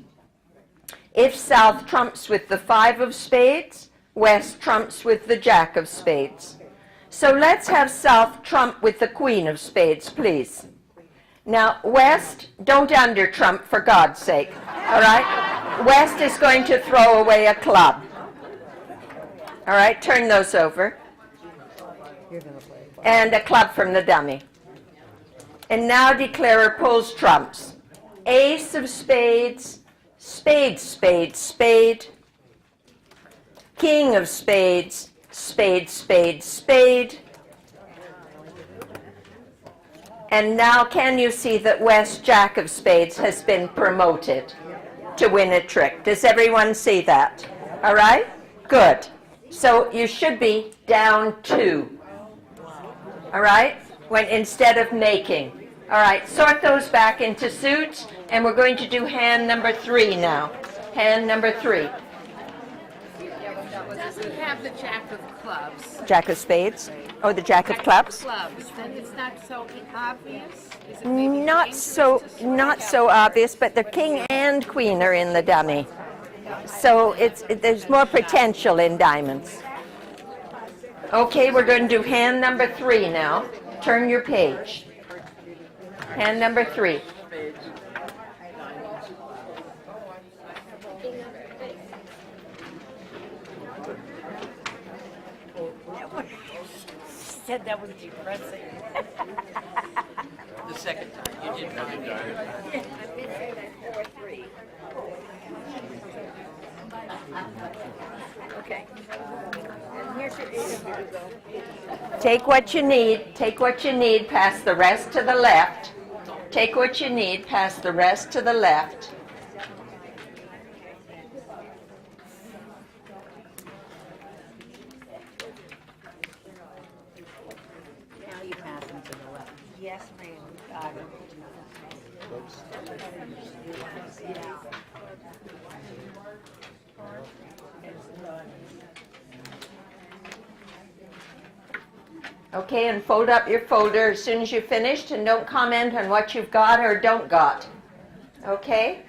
If South trumps with the 5 of spades, West trumps with the Jack of spades. So let's have South trump with the Queen of spades, please. Now, West, don't under-trump for God's sake, all right? West is going to throw away a club. All right, turn those over. And a club from the dummy. And now declarer pulls trumps. Ace of spades, spade, spade, spade. King of spades, spade, spade, spade. And now can you see that West Jack of spades has been promoted to win a trick? Does everyone see that? All right? Good. So you should be down 2. All right? When instead of making. All right, sort those back into suits, and we're going to do hand number 3 now. Hand number 3. Does it have the Jack of clubs? Jack of spades. Oh, the Jack of clubs? Clubs, then it's not so obvious? Is it maybe Not so obvious, but the king and queen are in the dummy. So there's more potential in diamonds. Okay, we're going to do hand number 3 now. Turn your page. Hand number 3. Said that was depressing. The second time you did fine. Okay. And here's your 8 of diamonds. Take what you need. Take what you need. Pass the rest to the left. Take what you need. Pass the rest to the left. Now you pass them to the left. Yes, ma'am. Got it. Okay, and fold up your folder as soon as you're finished, and don't comment on what you've got or don't got. Okay?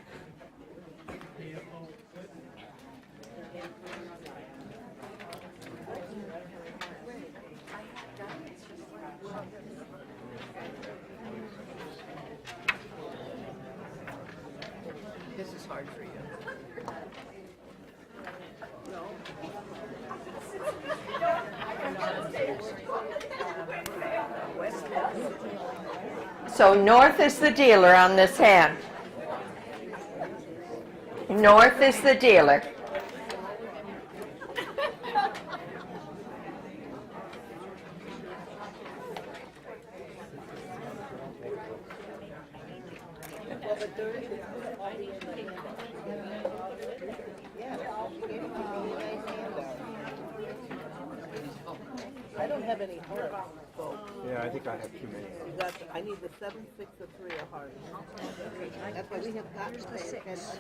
This is hard for you. So north is the dealer on this hand. North is the dealer. I don't have any hearts. Yeah, I think I have too many. You got, I need the 7, 6, or 3 of hearts. That's why we have got to pay attention.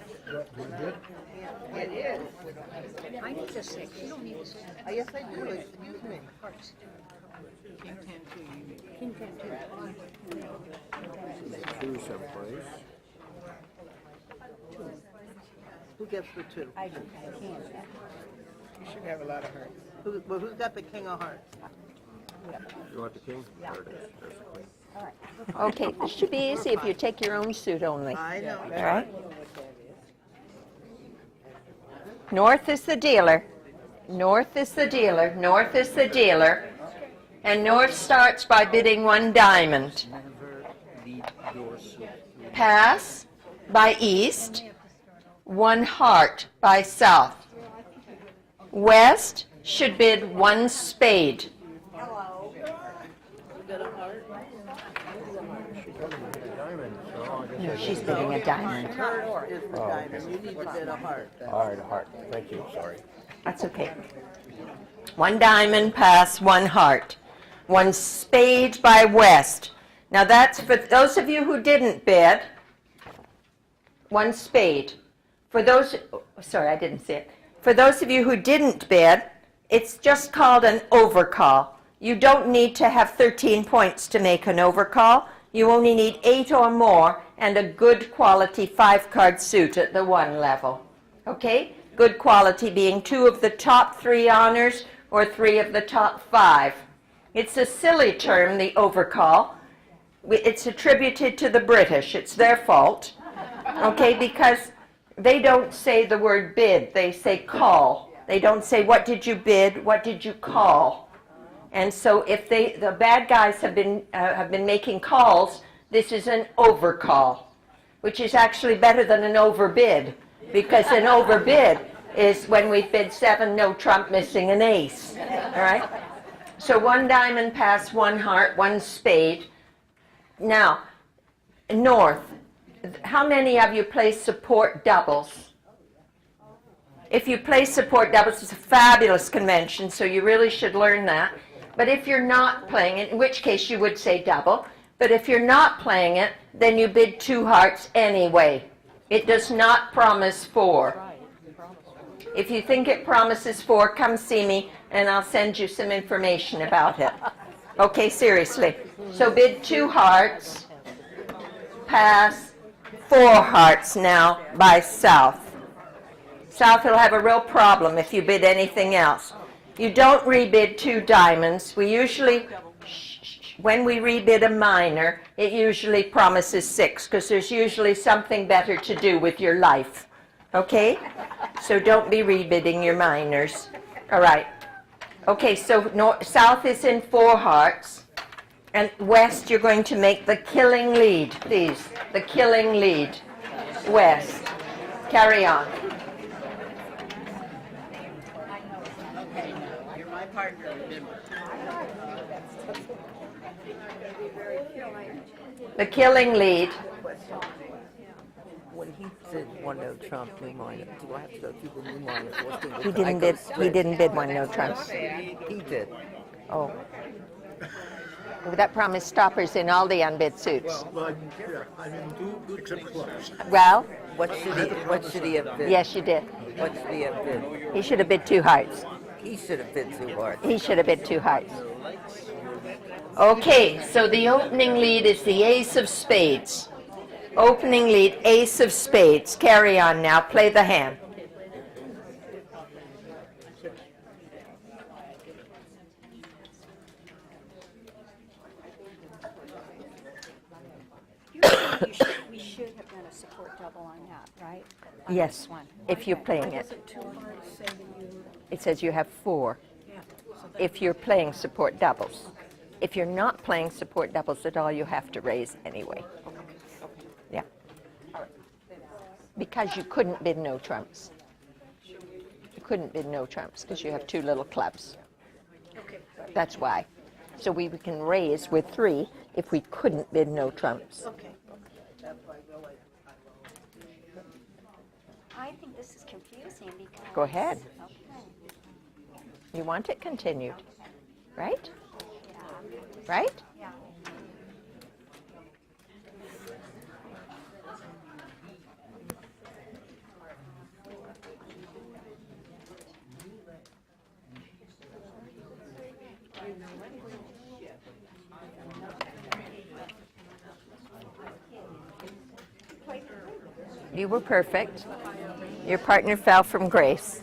Yeah, it is. I need the 6. You don't need the 6. Yes, I do. Excuse me. Hearts. King 10 2, you need. King 10 2. Two someplace. Who gets the 2? I do. I can't. You should have a lot of hearts. Who's got the king of hearts? You want the king? There it is. There's the queen. Okay, this should be easy if you take your own suit only. I know. All right? North is the dealer. North is the dealer. North is the dealer. And north starts by bidding 1 diamond. Never lead your suit. Pass by east. 1 heart by south. West should bid 1 spade. She's bidding a diamond. Heart is the diamond. You need to bid a heart. All right, heart. Thank you. Sorry. That's okay. 1 diamond, pass, 1 heart. 1 spade by West. Now that's for those of you who didn't bid. 1 spade. For those, sorry, I didn't see it. For those of you who didn't bid, it's just called an overcall. You don't need to have 13 points to make an overcall. You only need 8 or more and a good quality 5-card suit at the 1 level. Okay? Good quality being 2 of the top 3 honors or 3 of the top 5. It's a silly term, the overcall. It's attributed to the British. It's their fault. Okay? Because they don't say the word bid. They say call. They don't say, what did you bid? What did you call? And so if the bad guys have been making calls, this is an overcall, which is actually better than an overbid, because an overbid is when we bid 7, no trump, missing an ace. All right? So 1 diamond, pass, 1 heart, 1 spade. Now, North, how many of you play support doubles? If you play support doubles, it's a fabulous convention, so you really should learn that. But if you're not playing it, in which case you would say double, but if you're not playing it, then you bid 2 hearts anyway. It does not promise 4. If you think it promises 4, come see me and I'll send you some information about it. Okay, seriously. So bid 2 hearts, pass 4 hearts now by South. South will have a real problem if you bid anything else. You don't rebid 2 diamonds. We usually, when we rebid a minor, it usually promises 6, because there's usually something better to do with your life. Okay? So don't be rebidding your minors. All right. Okay, so South is in 4 hearts. And West, you're going to make the killing lead, please. The killing lead. West. Carry on. Partner, remember. The killing lead. When he said 1 no trump, new minor, do I have to go through the new minor? He didn't bid 1 no trumps. He did. Oh. Well, that promised stoppers in all the unbid suits. Well, What should he have bid? yes, you did. What should he have bid? He should have bid 2 hearts. He should have bid 2 hearts. He should have bid 2 hearts. Okay, so the opening lead is the ace of spades. Opening lead, ace of spades. Carry on now. Play the hand. We should have done a support double on that, right? Yes, if you're playing it. It says you have 4 if you're playing support doubles. If you're not playing support doubles at all, you have to raise anyway. Yeah. Because you couldn't bid no trumps. You couldn't bid no trumps because you have 2 little clubs. That's why. So we can raise with 3 if we couldn't bid no trumps. I think this is confusing because... Go ahead. You want it continued, right? Right? Yeah. You were perfect. Your partner fell from grace.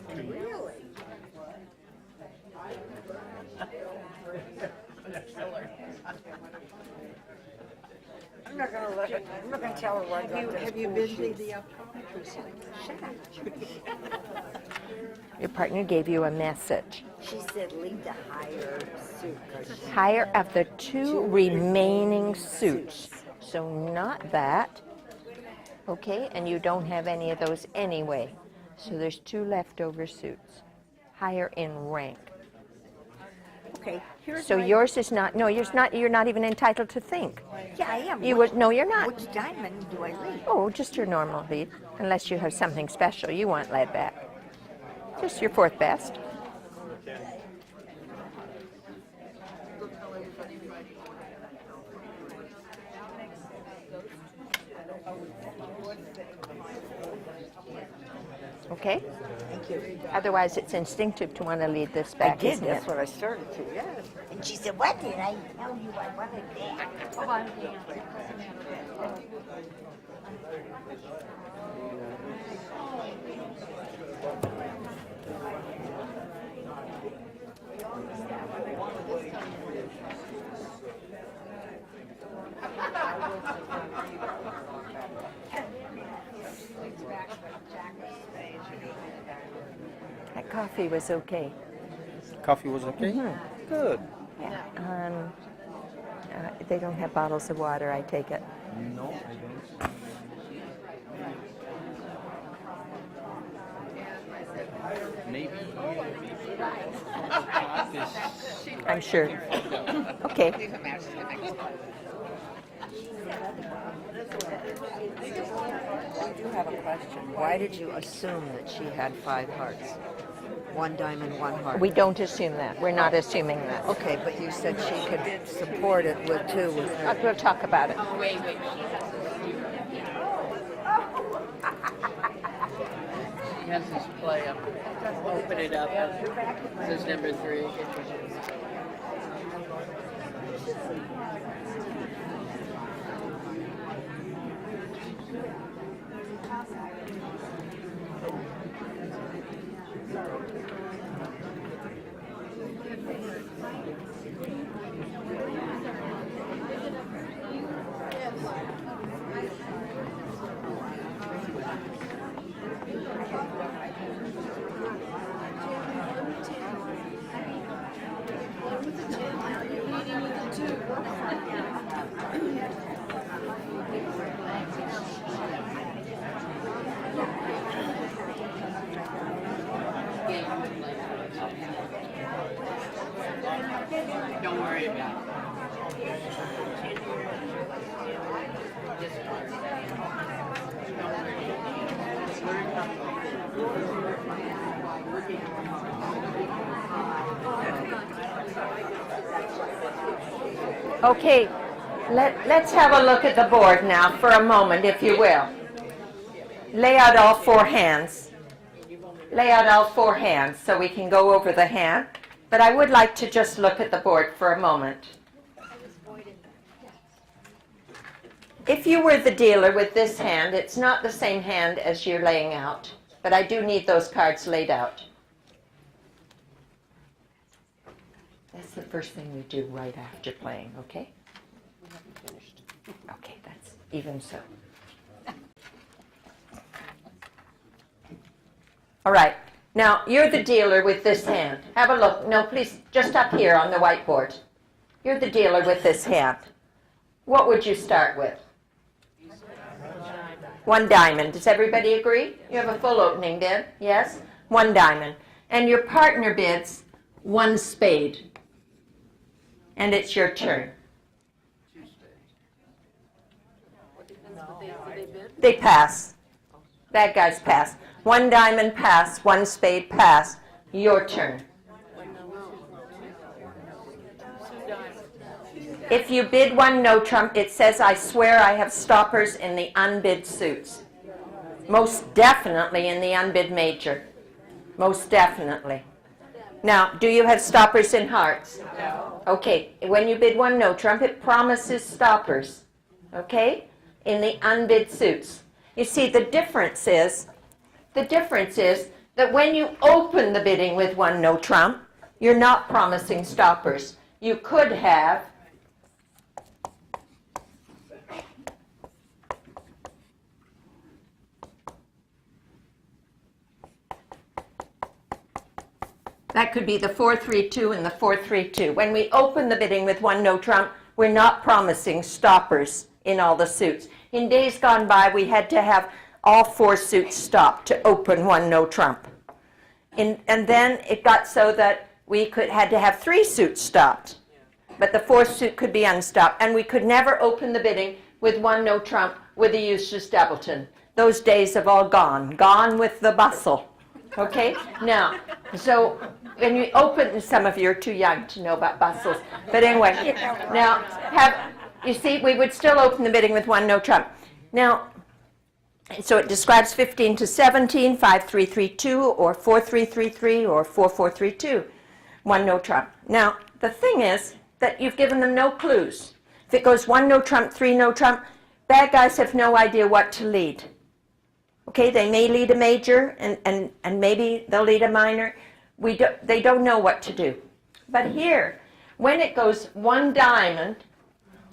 I'm not going to tell her what Have you been to the Your partner gave you a message. She said leave the higher suit. Higher of the 2 remaining suits. So not that. Okay, and you don't have any of those anyway. So there's 2 leftover suits. Higher in rank. Okay, here's So my... yours is not, no, you're not even entitled to think. Yeah, I am. You would, no, you're not. Which diamond do I lead? Oh, just your normal lead, unless you have something special you want led back. Just your fourth best. Okay? Thank you. Otherwise, it's instinctive to want to lead this back, I did, isn't that's it? what I started to, yes. And she said, what did I tell you I wanted that? That coffee was okay. Coffee was okay? Good. Yeah. They don't have bottles of water, I take it. No, I don't. Maybe. I'm sure. Okay. I do have a question. Why did you assume that she had 5 hearts? 1 diamond, 1 heart. We don't assume that. We're not assuming that. Okay, but you said she could support it with 2 with her. We'll talk about it. He has this play up. Open it up. This is number 3. Don't worry about it. Okay, let's have a look at the board now for a moment, if you will. Lay out all 4 hands. Lay out all 4 hands so we can go over the hand. But I would like to just look at the board for a moment. If you were the dealer with this hand, it's not the same hand as you're laying out, but I do need those cards laid out. That's the first thing we do right after playing, okay? We haven't finished. Okay, that's even so. All right. Now, you're the dealer with this hand. Have a look. No, please, just up here on the whiteboard. You're the dealer with this hand. What would you start with? 1 diamond. Does everybody agree? You have a full opening bid? Yes? 1 diamond. And your partner bids 1 spade. And it's your turn. They pass. Bad guys pass. 1 diamond pass, 1 spade pass. Your turn. If you bid 1 no trump, it says, I swear I have stoppers in the unbid suits. Most definitely in the unbid major. Most definitely. Now, do you have stoppers in hearts? No. Okay, when you bid 1 no trump, it promises stoppers. Okay? In the unbid suits. You see, the difference is that when you open the bidding with 1 no trump, you're not promising stoppers. You could have that could be the 4-3-2 and the 4-3-2. When we open the bidding with 1 no trump, we're not promising stoppers in all the suits. In days gone by, we had to have all 4 suits stopped to open 1 no trump. And then it got so that had to have 3 suits stopped. But the 4th suit could be unstopped. And we could never open the bidding with 1 no trump with a Eustace Doubleton. Those days have all gone. Gone with the bustle. Okay? Now, so when you open, some of you are too young to know about bustles. But anyway, now, you see, we would still open the bidding with 1 no trump. Now, so it describes 15 to 17, 5-3-3-2, or 4-3-3-3, or 4-4-3-2. 1 no trump. Now, the thing is that you've given them no clues. If it goes 1 no trump, 3 no trump, bad guys have no idea what to lead. Okay, they may lead a major, and maybe they'll lead a minor. They don't know what to do. But here, when it goes 1 diamond,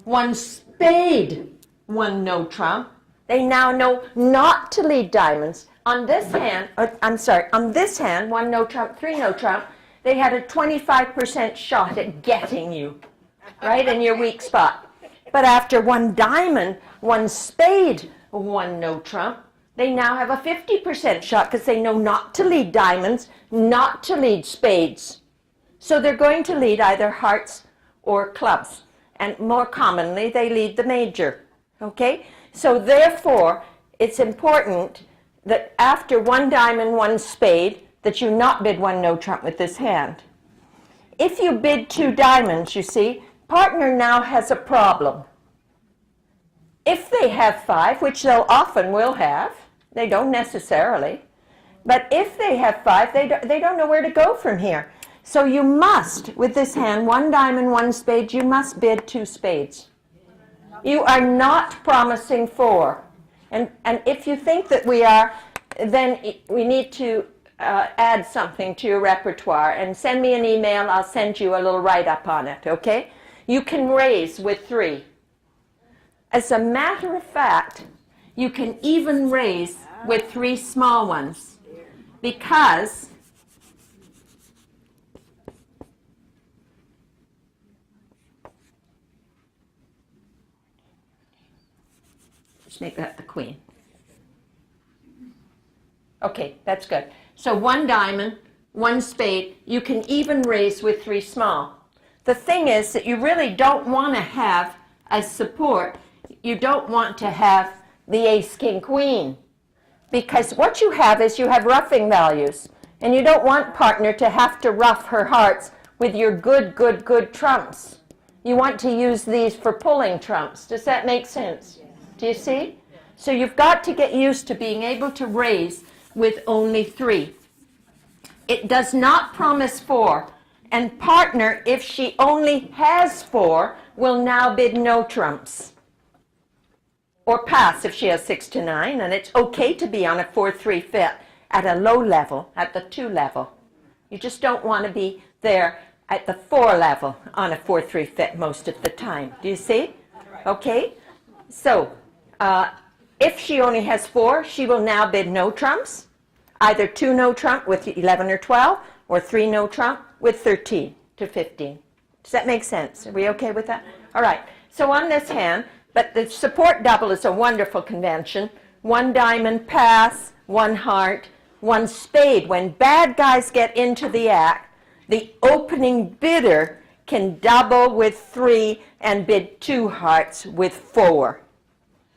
1 spade, 1 no trump, they now know not to lead diamonds. On this hand, on this hand, 1 no trump, 3 no trump, they had a 25% shot at getting you, right, in your weak spot. But after 1 diamond, 1 spade, 1 no trump, they now have a 50% shot because they know not to lead diamonds, not to lead spades. So they're going to lead either hearts or clubs. And more commonly, they lead the major. Okay? So therefore, it's important that after 1 diamond, 1 spade, that you not bid 1 no trump with this hand. If you bid 2 diamonds, you see, partner now has a problem. If they have 5, which they'll often will have, they don't necessarily, but if they have 5, they don't know where to go from here. So you must, with this hand, 1 diamond, 1 spade, you must bid 2 spades. You are not promising 4. And if you think that we are, then we need to add something to your repertoire and send me an email. I'll send you a little write-up on it, okay? You can raise with 3. As a matter of fact, you can even raise with 3 small ones because let's make that the queen. Okay, that's good. So 1 diamond, 1 spade, you can even raise with 3 small. The thing is that you really don't want to have as support, you don't want to have the ace, king, queen. Because what you have is you have roughing values. And you don't want partner to have to rough her hearts with your good trumps. You want to use these for pulling trumps. Does that make sense? Do you see? So you've got to get used to being able to raise with only 3. It does not promise 4. And partner, if she only has 4, will now bid no trumps. Or pass if she has 6 to 9, and it's okay to be on a 4-3 fit at a low level, at the 2 level. You just don't want to be there at the 4 level on a 4-3 fit most of the time. Do you see? Okay? So, if she only has 4, she will now bid no trumps, either 2 no trump with 11 or 12, or 3 no trump with 13 to 15. Does that make sense? Are we okay with that? All right. So on this hand, but the support double is a wonderful convention. 1 diamond pass, 1 heart, 1 spade. When bad guys get into the act, the opening bidder can double with 3 and bid 2 hearts with 4.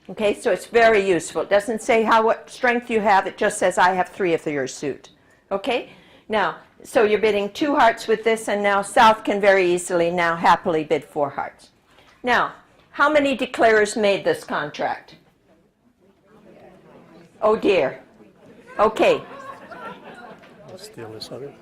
Okay, so it's very useful. It doesn't say what strength you have. It just says I have 3 of your suit. Okay? Now, so you're bidding 2 hearts with this, and now South can very easily now happily bid 4 hearts. Now, how many declarers made this contract? Oh dear. Okay. Steal this other.